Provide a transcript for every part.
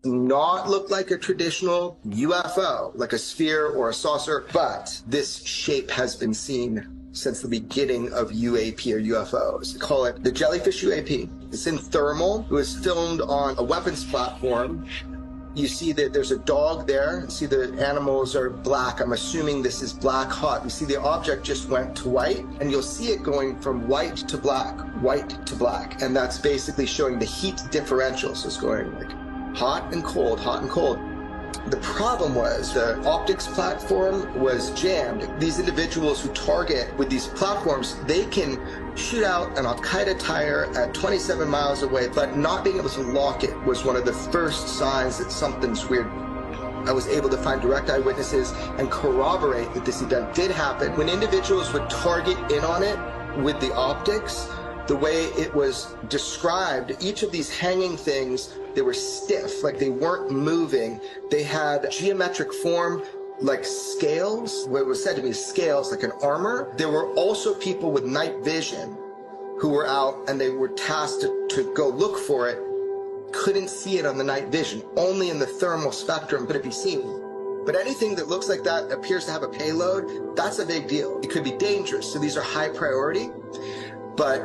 not look like a traditional UFO, like a sphere or a saucer, but this shape has been seen since the beginning of UAP or UFOs. They call it the jellyfish UAP. It's in thermal. It was filmed on a weapons platform. You see that there's a dog there. You see the animals are black. I'm assuming this is black hot. You see the object just went to white, and you'll see it going from white to black, white to black. And that's basically showing the heat differential. So it's going like hot and cold, hot and cold. The problem was the optics platform was jammed. These individuals who target with these platforms, they can shoot out an Al-Qaeda tire at 27 miles away, but not being able to lock it was one of the first signs that something's weird. I was able to find direct eyewitnesses and corroborate that this event did happen. When individuals would target in on it with the optics, the way it was described, each of these hanging things, they were stiff, like they weren't moving. They had geometric form, like scales, what was said to be scales, like an armor. There were also people with night vision who were out and they were tasked to go look for it. Couldn't see it on the night vision, only in the thermal spectrum could it be seen. But anything that looks like that appears to have a payload, that's a big deal. It could be dangerous, so these are high priority. But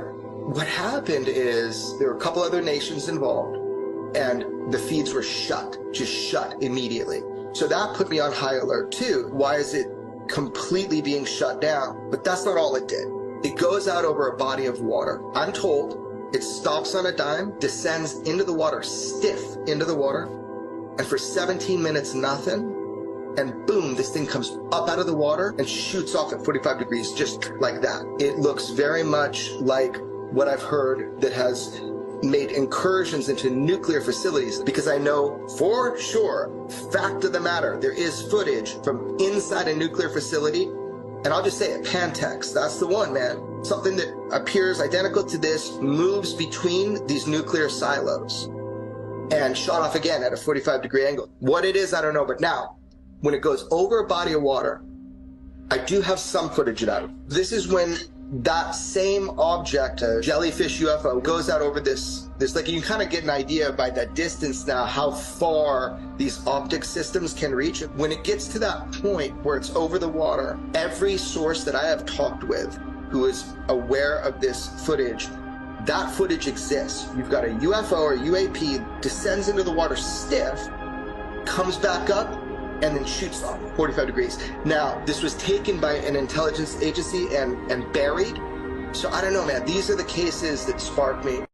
what happened is there were a couple other nations involved, and the feeds were shut, just shut immediately. So that put me on high alert too. Why is it completely being shut down? But that's not all it did. It goes out over a body of water. I'm told it stops on a dime, descends into the water, stiff into the water, and for 17 minutes, nothing. And boom, this thing comes up out of the water and shoots off at 45 degrees, just like that. It looks very much like what I've heard that has made incursions into nuclear facilities, because I know for sure, fact of the matter, there is footage from inside a nuclear facility, and I'll just say it, Pantex, that's the one, man. Something that appears identical to this, moves between these nuclear silos, and shot off again at a 45-degree angle. What it is, I don't know, but now, when it goes over a body of water, I do have some footage of that. This is when that same object, a jellyfish UFO, goes out over this like, you can kind of get an idea by that distance now how far these optic systems can reach. When it gets to that point where it's over the water, every source that I have talked with who is aware of this footage, that footage exists. You've got a UFO or UAP descends into the water stiff, comes back up, and then shoots off 45 degrees. Now, this was taken by an intelligence agency and buried. So I don't know, man. These are the cases that spark me.